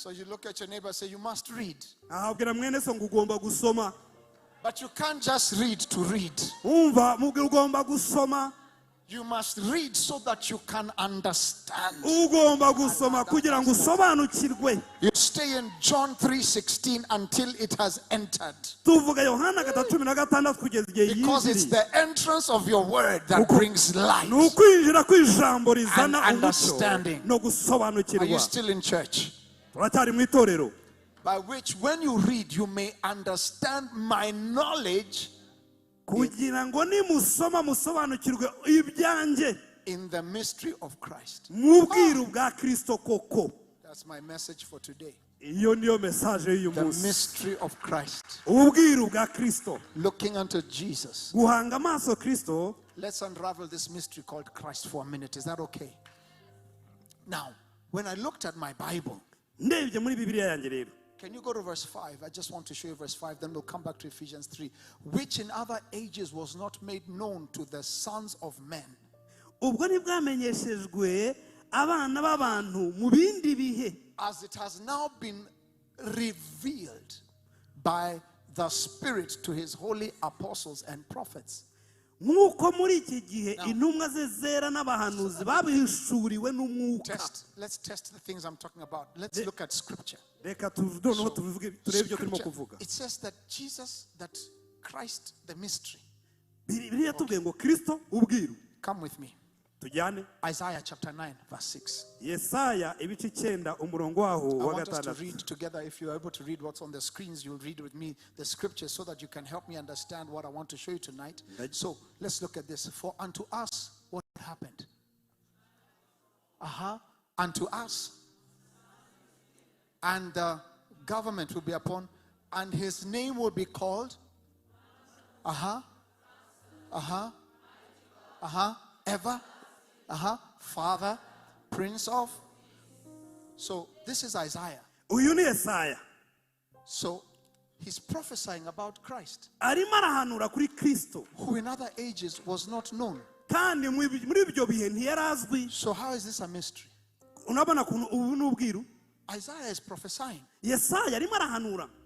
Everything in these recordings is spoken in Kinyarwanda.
So you look at your neighbor and say, you must read. ahabwira mwene so ngugomba gusoma. But you can't just read to read. Umva mugomba gusoma. You must read so that you can understand. Ugomba gusoma kugira ngo usobanukirwe. You stay in John 3:16 until it has entered. Tuvuga Yohana 3:16 kugeza igihe Because it's the entrance of your word that brings light nukwinjira kw'ijambo and rizana understanding. no Are you gusobanukirwa. still in church? Turacyari mu itorero. By which when you read you may understand my knowledge kugira ngo nimusoma musobanukirwe ibyanjye in the mystery of Christ. mu bwiru bwa Kristo koko. That's my message for today. Iyo niyo message y'uyu The munsi. mystery of Christ. Ubwiru bwa Kristo. Looking unto Jesus. Guhanga amaso Kristo. Let's unravel this mystery called Christ for a minute. Is that okay? Now, when I looked at my Bible, ndebye muri Bibiliya yanjye rero. can you go to verse 5? I just want to show you verse 5, then we'll come back to Ephesians 3. Which in other ages was not made known to the sons of men. Ubwo ntibwamenyeshejwe abana b'abantu mu bindi bihe. As it has now been revealed by the Spirit to his holy apostles and prophets. Nk'uko muri iki gihe intumwa ze zera n'abahanuzi babihishuriwe n'umwuka. Let's test the things I'm talking about. Let's look at scripture. It says that Jesus, that Christ, the mystery. Come with me. Isaiah chapter 9 verse 6. I want us to read together. If you're able to read what's on the screens, you'll read with me the scriptures so that you can help me understand what I want to show you tonight. So let's look at this. For unto us what happened? Unto us. And the government will be upon, and his name will be called ever. Father, Prince of. So this is Isaiah. So he's prophesying about Christ, who in other ages was not known. So how is this a mystery? Isaiah is prophesying.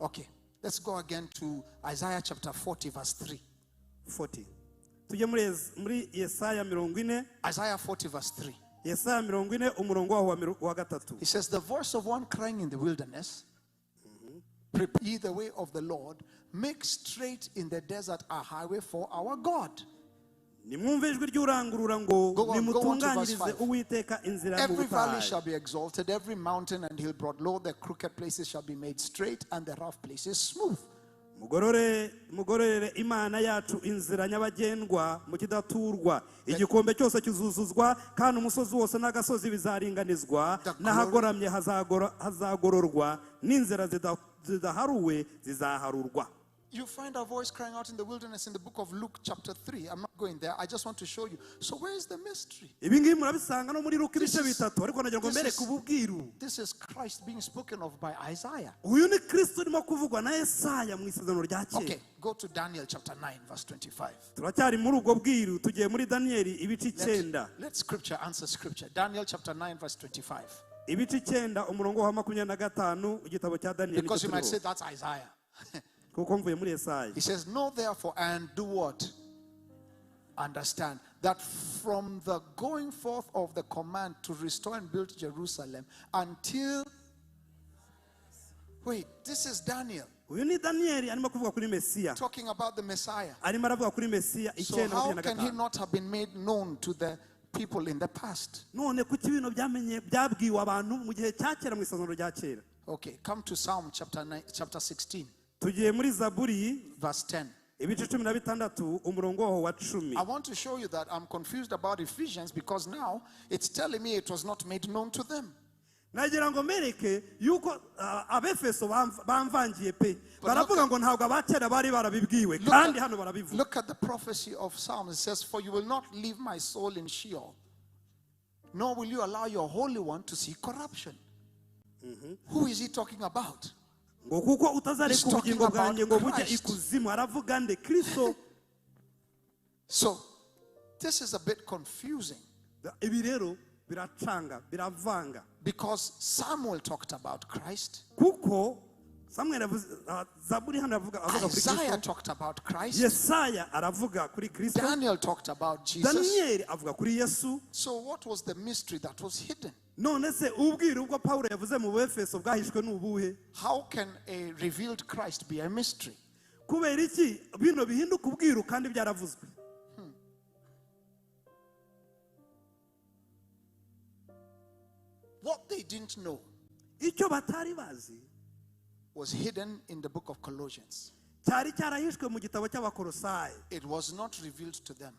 Okay, let's go again to Isaiah chapter 40 verse 3. 40. Isaiah 40 verse 3. He says, the voice of one crying in the wilderness, prepare ye the way of the Lord, make straight in the desert a highway for our God. Go on to verse 5. Every valley shall be exalted, every mountain and hill brought low, the crooked places shall be made straight, and the rough places smooth. Mugororere Imana yacu inzira nyabagendwa mu kidaturwa, igikombe cyose kizuzuzwa, kandi umusozi wose n'agasozi bizaringanizwa, nahagoramye hazagororwa, n'inzira zidaharuwe zizaharurwa. You find a voice crying out in the wilderness in the book of Luke chapter 3. I'm not going there. I just want to show you. So where is the mystery? This is Christ being spoken of by Isaiah. Okay, go to Daniel chapter 9 verse 25. Let scripture answer scripture. Daniel chapter 9 verse 25. Because you might say that's Isaiah. He says, know therefore and do what? Understand that from the going forth of the command to restore and build Jerusalem until, wait, this is Daniel talking about the Messiah. So how can he not have been made known to the people in the past? Okay, come to Psalm chapter 16. Verse 10. I want to show you that I'm confused about Ephesians because now it's telling me it was not made known to them. Look at the prophecy of Psalms. It says, for you will not leave my soul in Sheol, nor will you allow your Holy One to see corruption. Who is he talking about? So this is a bit confusing. biracanga biravanga. Because Samuel talked about Christ. Kuko Isaiah talked about Christ. Daniel talked about Jesus. So what was the mystery that was hidden? How can a revealed Christ be a mystery? What they didn't know was hidden in the book of Colossians. It was not revealed to them.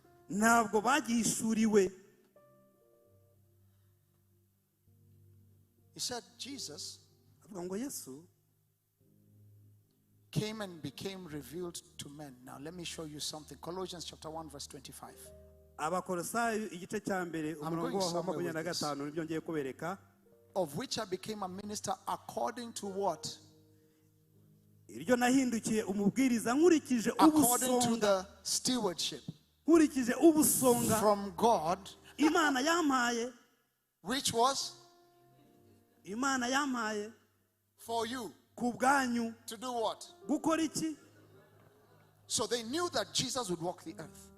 He said Jesus came and became revealed to men. Now let me show you something. Colossians chapter 1 verse 25. Of which I became a minister according to what? According to the stewardship from God, which was for you to do what? So they knew that Jesus would walk the earth.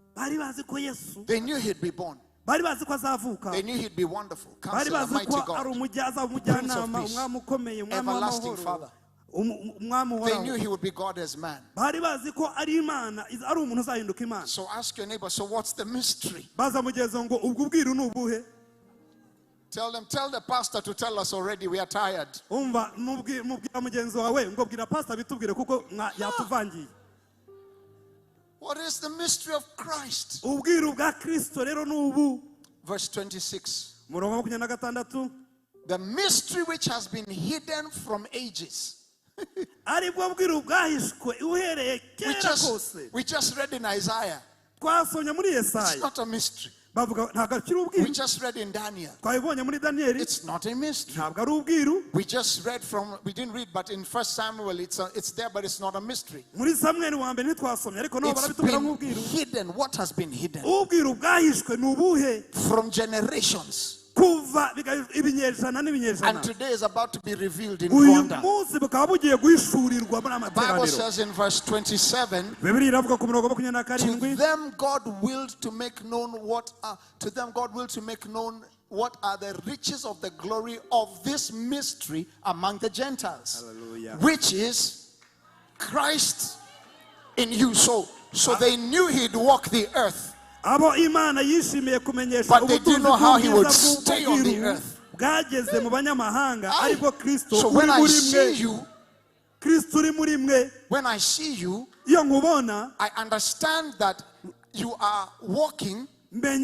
They knew he'd be born. They knew he'd be wonderful, Counselor, Mighty God, Prince of Peace, Everlasting Father. They knew he would be God as man. So ask your neighbor, so what's the mystery? Tell the pastor to tell us already, we are tired. What is the mystery of Christ? Verse 26. The mystery which has been hidden from ages. We just read in Isaiah. It's not a mystery. We just read in Daniel. It's not a mystery. We just read we didn't read, but in 1 Samuel it's there, but it's not a mystery. It's been hidden. What has been hidden? From generations. And today is about to be revealed in wonder. The Bible says in verse 27, to them God willed to make known what are the riches of the glory of this mystery among the Gentiles. Hallelujah. Which is Christ in you. So they knew he'd walk the earth. But they didn't know how he would stay on the earth. So when I see you, I understand that you are walking with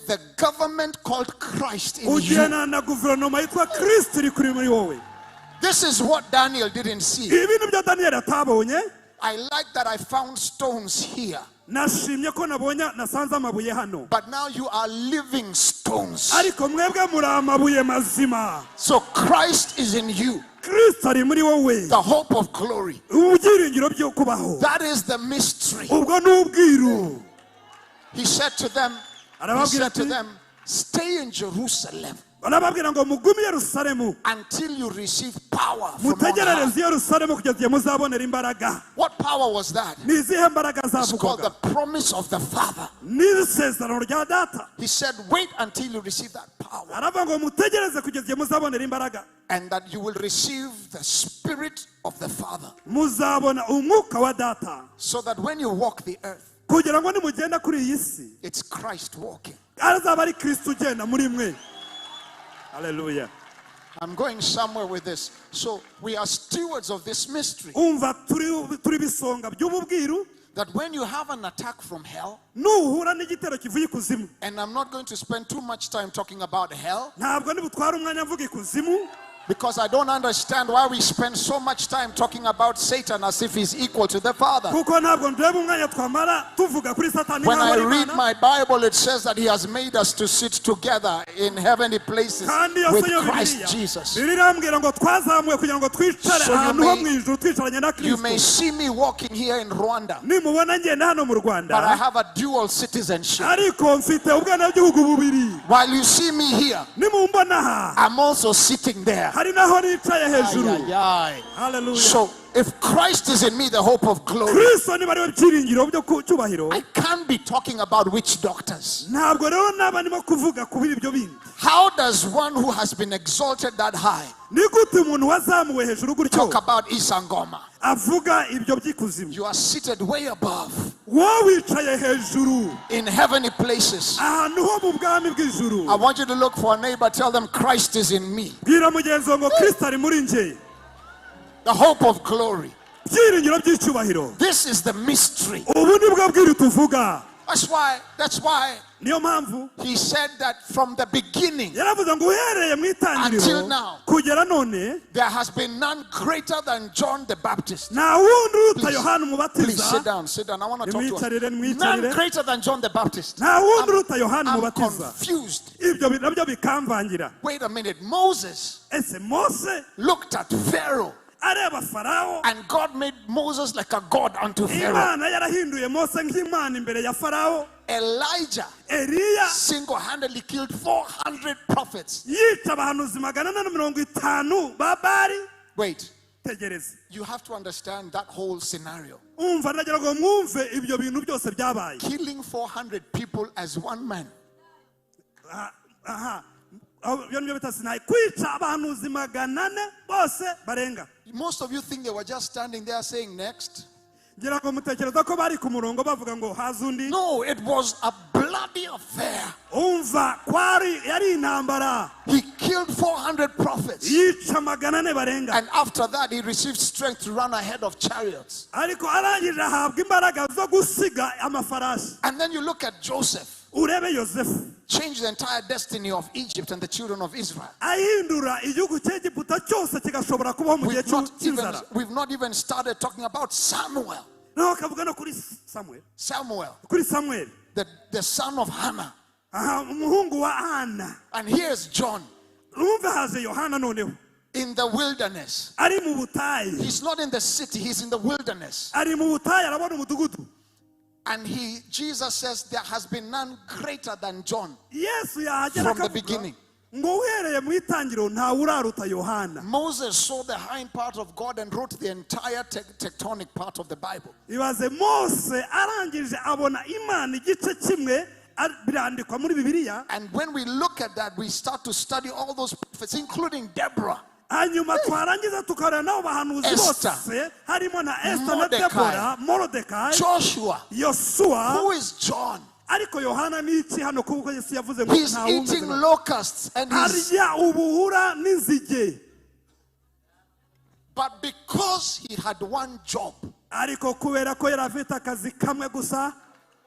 the government called Christ in you. This is what Daniel didn't see. I like that I found stones here. But now you are living stones. So Christ is in you, the hope of glory. That is the mystery. He said to them, stay in Jerusalem until you receive power from on high. What power was that? It's called the promise of the Father. He said, wait until you receive that power, and that you will receive the Spirit of the Father, so that when you walk the earth, it's Christ walking. Hallelujah. I'm going somewhere with this. So we are stewards of this mystery. That when you have an attack from hell, and I'm not going to spend too much time talking about hell, Because I don't understand why we spend so much time talking about Satan as if he's equal to the Father. When I read my Bible, it says that he has made us to sit together in heavenly places with Christ Jesus. So you may see me walking here in Rwanda, but I have a dual citizenship. While you see me here, I'm also sitting there. So if Christ is in me, the hope of glory, I can't be talking about witch doctors. How does one who has been exalted that high talk about Isangoma? You are seated way above in heavenly places. I want you to look for a neighbor, tell them Christ is in me, the hope of glory. This is the mystery. That's why he said that from the beginning until now, there has been none greater than John the Baptist. Please sit down. I want to talk to us. None greater than John the Baptist. I'm confused. Wait a minute. Moses looked at Pharaoh, and God made Moses like a god unto Pharaoh. Elijah single-handedly killed 400 prophets. Wait. You have to understand that whole scenario. Killing 400 people as one man. Most of you think they were just standing there saying next. No, it was a bloody affair. He killed 400 prophets. And after that, he received strength to run ahead of chariots. And then you look at Joseph. Changed the entire destiny of Egypt and the children of Israel. We've not even started talking about Samuel. Samuel, the son of Hannah. And here's John in the wilderness. He's not in the city, he's in the wilderness. And Jesus says there has been none greater than John from the beginning. Moses saw the hind part of God and wrote the entire tectonic part of the Bible. And when we look at that, we start to study all those prophets, including Deborah, Esther, Mordecai, Joshua. Who is John? He's eating locusts and but because he had one job,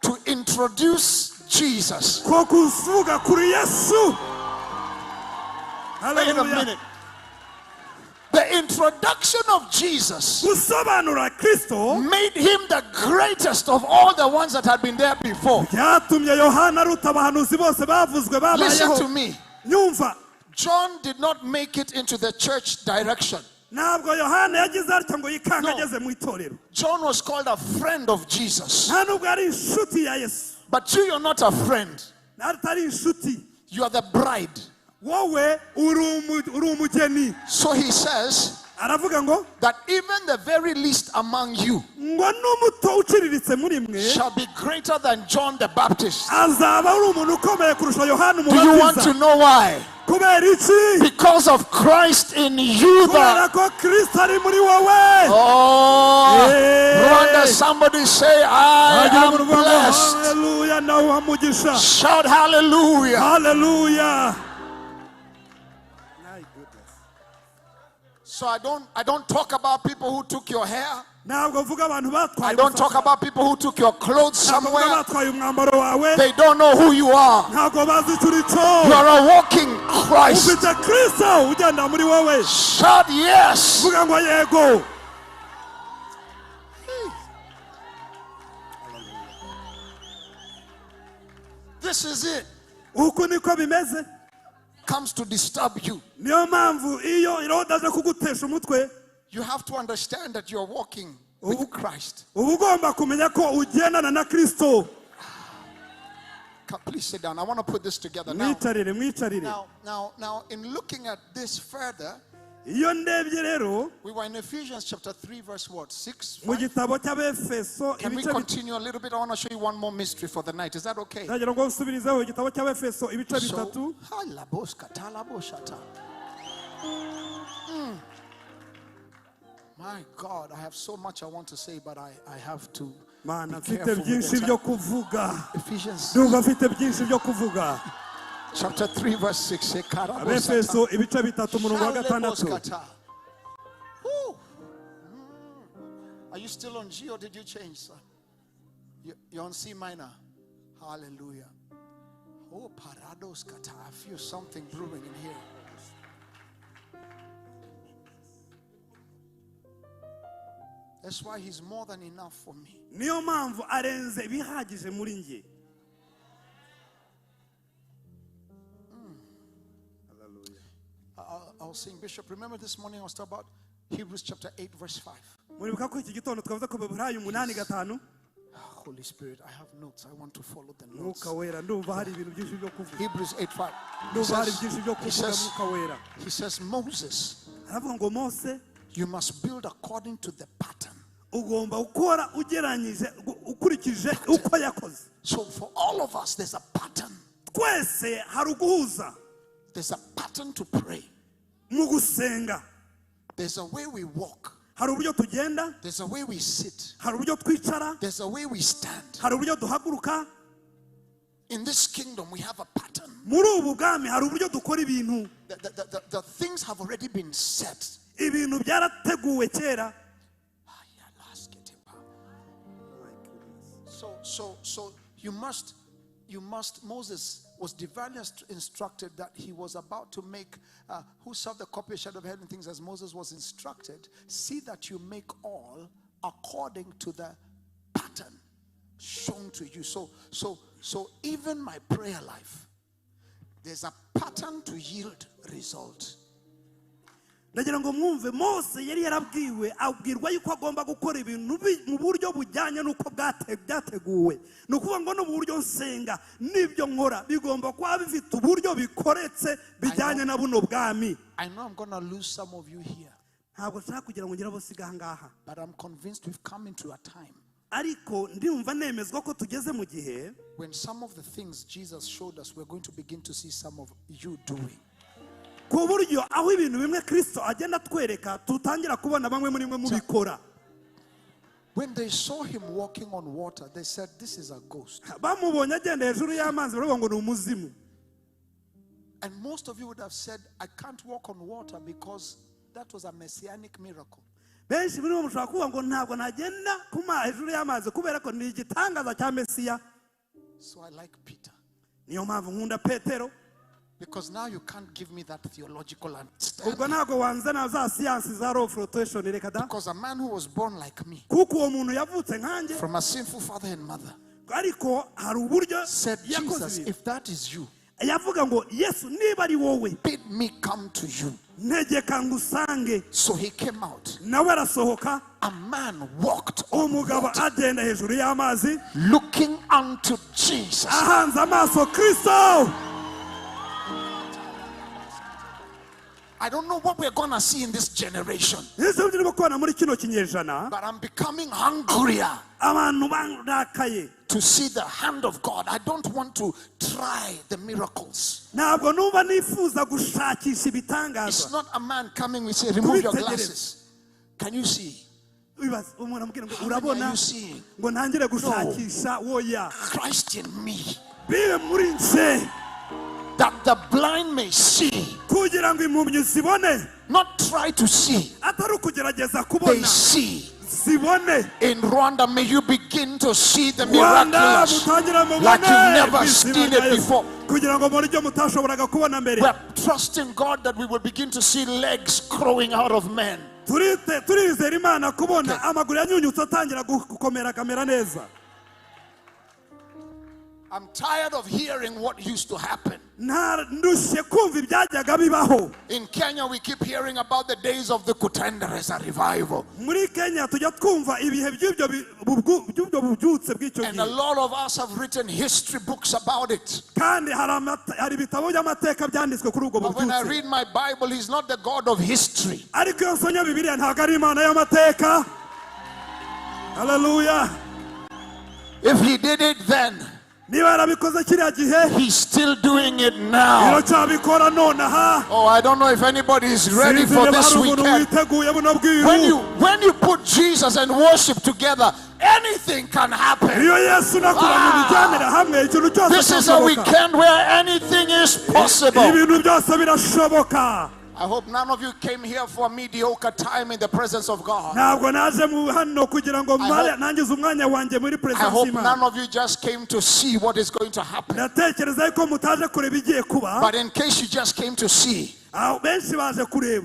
to introduce Jesus. Wait a minute. The introduction of Jesus made him the greatest of all the ones that had been there before. Listen to me. John did not make it into the church direction. No. John was called a friend of Jesus. But you're not a friend. You are the bride. So he says that even the very least among you shall be greater than John the Baptist. Do you want to know why? Because of Christ in you. Rwanda, somebody say, I am blessed. Shout hallelujah. Hallelujah. So I don't talk about people who took your hair. I don't talk about people who took your clothes somewhere. They They don't know who you are. You are a walking Christ. Shout yes. This is it. Comes to disturb you. You have to understand that you're walking with Christ. Please sit down. I want to put this together now. Now, in looking at this further, we were in Ephesians chapter 3 verse what? 6? 5? Can we continue a little bit? I want to show you one more mystery for the night. Is that okay? My God, I have so much I want to say, but I have to be careful with the time. Ephesians chapter 3 verse 6. Are you still on G or did you change, sir? You're on C minor. Hallelujah. Oh, parados kata. I feel something brewing in here. That's why he's more than enough for me. I'll sing, Bishop. Remember this morning I was talking about Hebrews chapter 8 verse 5. Holy Spirit, I have notes. I want to follow the notes. Hebrews 8:5. He says, Moses, you must build according to the pattern. So for all of us, there's a pattern. There's a pattern to pray. There's a way we walk. There's a way we sit. There's a way we stand. In this kingdom, we have a pattern. The things have already been set. So you must, Moses was divinely instructed that he was about to make, who served the copy of shadow of heaven things as Moses was instructed. See that you make all according to the pattern shown to you. So even my prayer life, there's a pattern to yield result. ndagira ngo mwumve Mose yari yarabwiwe abwirwa yuko agomba gukora ibintu mu buryo bujyanye nuko byateguwe nukuvuga ngo no buryo nsenga nibyo nkora bigomba kuba bifite uburyo bikoretse bijyanye na buno bwami. I know I'm going to lose some of you here, ntabwo nshaka kugira ngo ngira bosiga ngaha, but I'm convinced we've come into a time ariko ndumva nemezwa ko tugeze mu gihe when some of the things Jesus showed us, we're going to begin to see some of you doing. ku buryo aho ibintu bimwe Kristo agenda twereka tutangira kubona bamwe muri mwe mubikora. When they saw him walking on water, they said, this is a ghost. bamubonye agenda hejuru y'amazi baravuga ngo ni umuzimu. And most of you would have said, I can't walk on water because that was a messianic miracle. benshi muri bo mushobora kuvuga ngo ntabwo nagenda kuma hejuru y'amazi kubera ko ni igitangaza cya Mesiya. So I like Peter. niyo mpamvu nkunda Petero. Because now you can't give me that theological understanding. Because a man who was born like me, from a sinful father and mother, said, Jesus, if that is you, bid me come to you. So he came out. A man walked on water, looking unto Jesus. I don't know what we're going to see in this generation, but I'm becoming hungrier to see the hand of God. I don't want to try the miracles. It's not a man coming and say, remove your glasses. Can you see? How many are you seeing? No. Christ in me, that the blind may see. Not try to see. They see. In Rwanda, may you begin to see the miraculous like you've never seen it before. We're trusting God that we will begin to see legs growing out of men. I'm tired of hearing what used to happen. In Kenya, we keep hearing about the days of the Kutendereza revival. And a lot of us have written history books about it. But when I read my Bible, He's not the God of history. Hallelujah. If He did it then, He's still doing it now. Oh, I don't know if anybody is ready for this weekend. When you put Jesus and worship together, anything can happen. This is a weekend where anything is possible. I hope none of you came here for a mediocre time in the presence of God. I hope none of you just came to see what is going to happen. But in case you just came to see,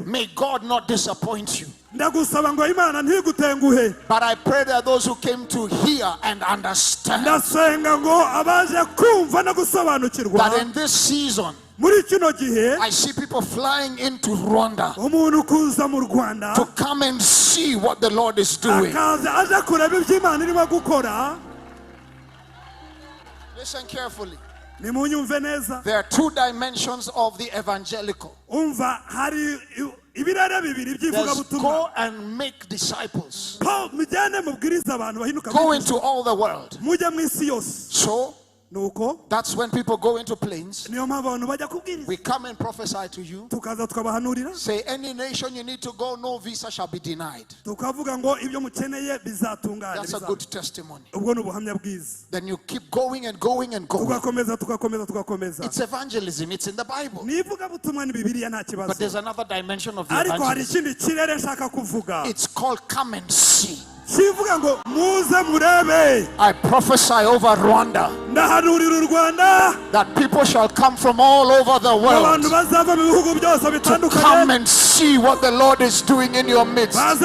may God not disappoint you. But I pray that those who came to hear and understand that in this season, I see people flying into Rwanda to come and see what the Lord is doing. Listen carefully. There are two dimensions of the evangelical. There's go and make disciples. Go into all the world. So that's when people go into planes. We come and prophesy to you. Say, any nation you need to go, no visa shall be denied. That's a good testimony. Then you keep going and going and going. It's evangelism. It's in the Bible. But there's another dimension of the evangelism. It's called come and see. I prophesy over Rwanda that people shall come from all over the world to come and see what the Lord is doing in your midst. One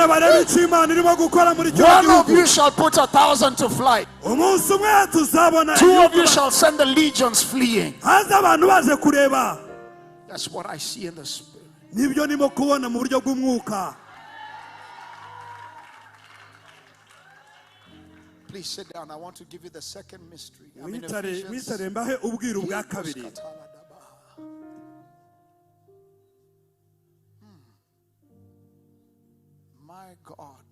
of you shall put 1,000 to flight. 2 of you shall send the legions fleeing. That's what I see in the spirit. Please sit down. I want to give you the second mystery. My God.